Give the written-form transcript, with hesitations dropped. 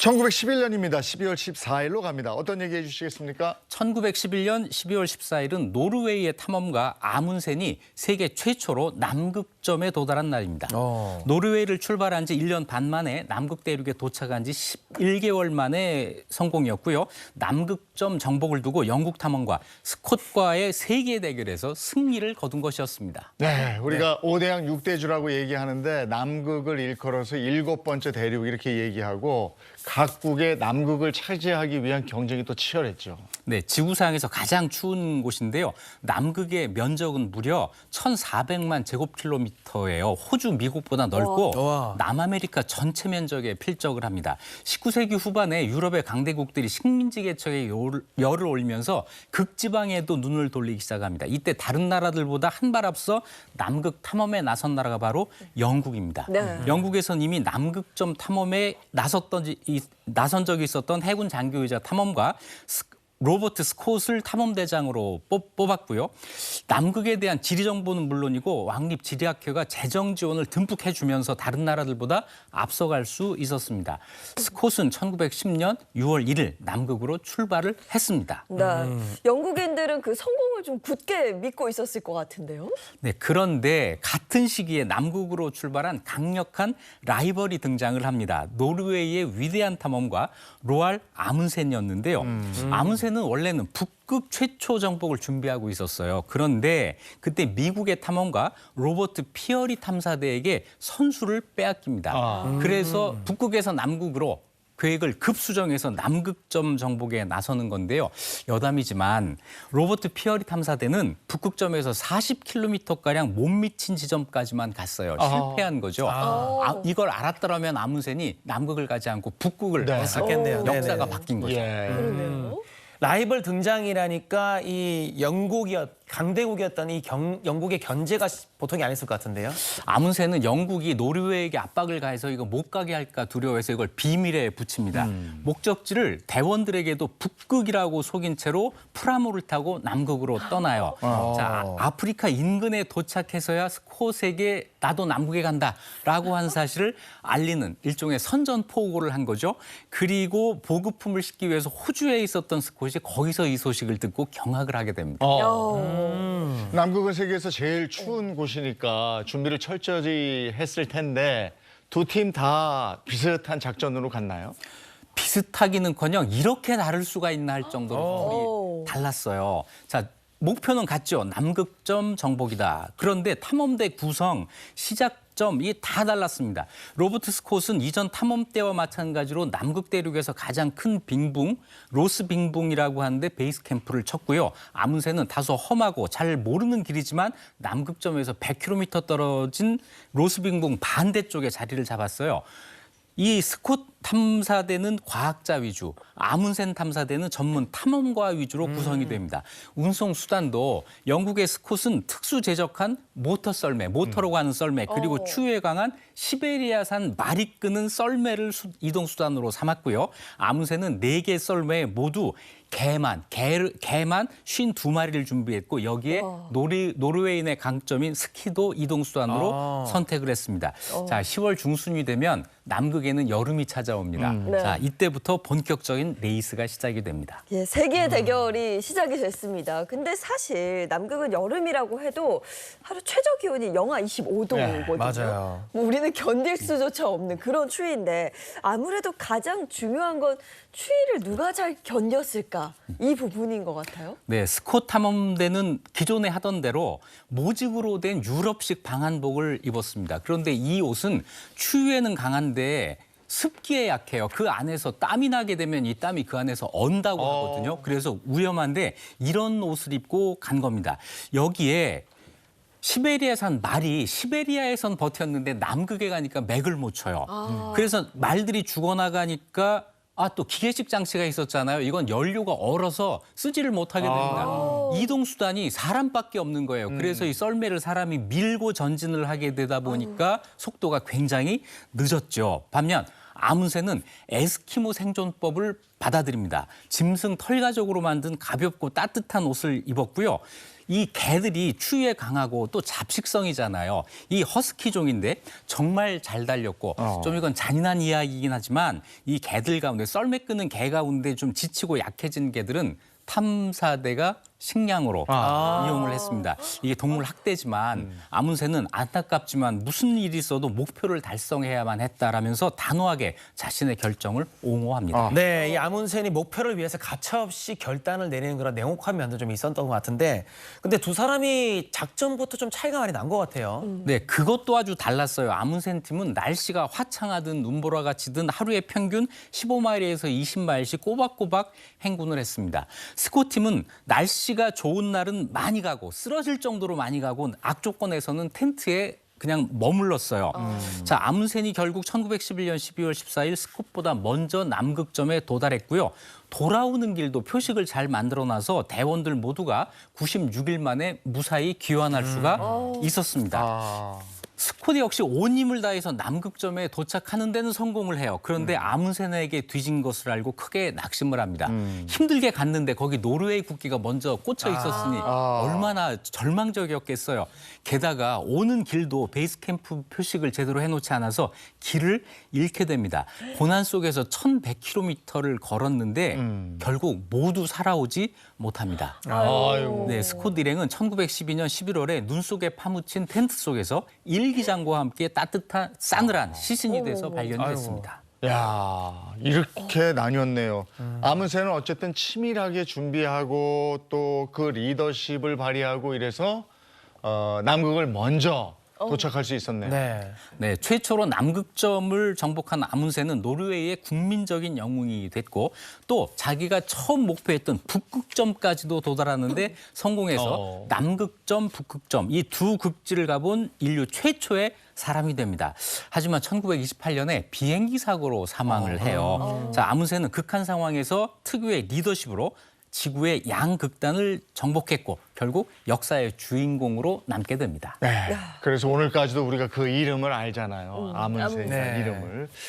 1911년입니다. 12월 14일로 갑니다. 어떤 얘기 해주시겠습니까? 1911년 12월 14일은 노르웨이의 탐험가 아문센이 세계 최초로 남극점에 도달한 날입니다. 노르웨이를 출발한 지 1년 반 만에 남극 대륙에 도착한 지 11개월 만에 성공이었고요. 남극점 정복을 두고 영국 탐험가 스콧과의 세계 대결에서 승리를 거둔 것이었습니다. 네, 우리가 5대양 6대주라고 얘기하는데 남극을 일컬어서 7번째 대륙 이렇게 얘기하고 각국의 남극을 차지하기 위한 경쟁이 또 치열했죠. 네, 지구상에서 가장 추운 곳인데요. 남극의 면적은 무려 1,400만 제곱킬로미터예요. 호주, 미국보다 넓고 남아메리카 전체 면적에 필적을 합니다. 19세기 후반에 유럽의 강대국들이 식민지 개척에 열을 올리면서 극지방에도 눈을 돌리기 시작합니다. 이때 다른 나라들보다 한 발 앞서 남극 탐험에 나선 나라가 바로 영국입니다. 네. 영국에서는 이미 남극점 탐험에 나선 적이 있었던 해군 장교이자 탐험가 로버트 스콧을 탐험대장으로 뽑았고요. 남극에 대한 지리 정보는 물론이고 왕립지리학회가 재정 지원을 듬뿍 해주면서 다른 나라들보다 앞서갈 수 있었습니다. 스콧은 1910년 6월 1일 남극으로 출발을 했습니다. 네. 영국인들은 그 성공을 좀 굳게 믿고 있었을 것 같은데요. 네, 그런데 같은 시기에 남극으로 출발한 강력한 라이벌이 등장을 합니다. 노르웨이의 위대한 탐험가 로알 아문센이었는데요. 아문센은 원래는 북극 최초 정복을 준비하고 있었어요. 그런데 그때 미국의 탐험가 로버트 피어리 탐사대에게 선수를 빼앗깁니다. 그래서 북극에서 남극으로 계획을 급수정해서 남극점 정복에 나서는 건데요. 여담이지만 로버트 피어리 탐사대는 북극점에서 40km가량 못 미친 지점까지만 갔어요. 실패한 거죠. 이걸 알았더라면 아문센이 남극을 가지 않고 북극을 했었겠네요. 역사가 바뀐 거죠. 그러네요. 라이벌 등장이라니까 이 강대국이었던 이 영국의 견제가 보통이 아니었을 것 같은데요. 아문센은 영국이 노르웨이에게 압박을 가해서 이거 못 가게 할까 두려워해서 이걸 비밀에 붙입니다. 목적지를 대원들에게도 북극이라고 속인 채로 프라모를 타고 남극으로 떠나요. 자, 아프리카 인근에 도착해서야 스콧에게 나도 남극에 간다라고 한 사실을 알리는 일종의 선전포고를 한 거죠. 그리고 보급품을 싣기 위해서 호주에 있었던 스콧이 거기서 이 소식을 듣고 경악을 하게 됩니다. 남극은 세계에서 제일 추운 곳이니까 준비를 철저히 했을 텐데 두 팀 다 비슷한 작전으로 갔나요? 비슷하기는커녕 이렇게 다를 수가 있나 할 정도로 달랐어요. 자, 목표는 같죠. 남극점 정복이다. 그런데 탐험대 구성, 시작점이 다 달랐습니다. 로버트 스콧은 이전 탐험 때와 마찬가지로 남극 대륙에서 가장 큰 빙붕, 로스 빙붕이라고 하는데 베이스 캠프를 쳤고요. 아문센은 다소 험하고 잘 모르는 길이지만 남극점에서 100km 떨어진 로스 빙붕 반대쪽에 자리를 잡았어요. 이 스콧 탐사대는 과학자 위주, 아문센 탐사대는 전문 탐험가 위주로 구성이 됩니다. 운송 수단도 영국의 스콧은 특수 제작한 모터 썰매, 모터로 가는 썰매, 그리고 추위에 강한 시베리아산 말이 끄는 썰매를 이동 수단으로 삼았고요. 아문센은 4개 썰매에 모두 개만 52마리를 준비했고 여기에 노르웨이인의 강점인 스키도 이동 수단으로 선택을 했습니다. 자, 10월 중순이 되면 남극에는 여름이 찾아옵니다. 자, 이때부터 본격적인 레이스가 시작이 됩니다. 예, 세계 대결이 시작이 됐습니다. 근데 사실 남극은 여름이라고 해도 하루 최저 기온이 영하 25도거든요. 맞아요. 뭐 우리는 견딜 수조차 없는 그런 추위인데 아무래도 가장 중요한 건 추위를 누가 잘 견뎠을까? 이 부분인 것 같아요. 네, 스콧 탐험대는 기존에 하던 대로 모직으로 된 유럽식 방한복을 입었습니다. 그런데 이 옷은 추위에는 강한데 습기에 약해요. 그 안에서 땀이 나게 되면 이 땀이 그 안에서 언다고 하거든요. 그래서 위험한데 이런 옷을 입고 간 겁니다. 여기에 시베리아산 말이 시베리아에선 버텼는데 남극에 가니까 맥을 못 쳐요. 그래서 말들이 죽어나가니까 또 기계식 장치가 있었잖아요. 이건 연료가 얼어서 쓰지를 못하게 됩니다. 이동 수단이 사람밖에 없는 거예요. 그래서 이 썰매를 사람이 밀고 전진을 하게 되다 보니까 속도가 굉장히 늦었죠. 반면 아문센은 에스키모 생존법을 받아들입니다. 짐승 털가죽으로 만든 가볍고 따뜻한 옷을 입었고요. 이 개들이 추위에 강하고 또 잡식성이잖아요. 이 허스키종인데 정말 잘 달렸고 좀 이건 잔인한 이야기이긴 하지만 이 개들 가운데 썰매 끄는 개 가운데 좀 지치고 약해진 개들은 탐사대가 식량으로 이용을 했습니다. 이게 동물 학대지만 아문새는 안타깝지만 무슨 일이 있어도 목표를 달성해야만 했다라면서 단호하게 자신의 결정을 옹호합니다. 네, 이 아문센이 목표를 위해서 가차없이 결단을 내리는 그런 냉혹한 면도 좀 있었던 것 같은데, 근데 두 사람이 작전부터 좀 차이가 많이 난 것 같아요. 네, 그것도 아주 달랐어요. 아문센 팀은 날씨가 화창하든 눈보라가 치든 하루에 평균 15마일에서 20마일씩 꼬박꼬박 행군을 했습니다. 스콧 팀은 날씨가 좋은 날은 많이 가고 쓰러질 정도로 많이 가고 악조건에서는 텐트에 그냥 머물렀어요. 자, 아문센이 결국 1911년 12월 14일 스콧보다 먼저 남극점에 도달했고요. 돌아오는 길도 표식을 잘 만들어놔서 대원들 모두가 96일 만에 무사히 귀환할 수가 있었습니다. 스콧 역시 온 힘을 다해서 남극점에 도착하는 데는 성공을 해요. 그런데 아문센에게 뒤진 것을 알고 크게 낙심을 합니다. 힘들게 갔는데 거기 노르웨이 국기가 먼저 꽂혀 있었으니 얼마나 절망적이었겠어요. 게다가 오는 길도 베이스 캠프 표식을 제대로 해놓지 않아서 길을 잃게 됩니다. 고난 속에서 1100km를 걸었는데 결국 모두 살아오지 못합니다. 네, 스콧 일행은 1912년 11월에 눈 속에 파묻힌 텐트 속에서 일기장과 함께 따뜻한 싸늘한 시신이 돼서 발견이 됐습니다. 야, 이렇게 나뉘었네요. 아문센은 어쨌든 치밀하게 준비하고 또 그 리더십을 발휘하고 이래서 남극을 먼저 도착할 수 있었네요. 네. 네, 최초로 남극점을 정복한 아문센은 노르웨이의 국민적인 영웅이 됐고 또 자기가 처음 목표했던 북극점까지도 도달하는데 성공해서 남극점, 북극점 이 두 극지를 가본 인류 최초의 사람이 됩니다. 하지만 1928년에 비행기 사고로 사망을 해요. 자, 아문센은 극한 상황에서 특유의 리더십으로 지구의 양극단을 정복했고 결국 역사의 주인공으로 남게 됩니다. 네. 그래서 오늘까지도 우리가 그 이름을 알잖아요. 아문센이라는 네. 이름을.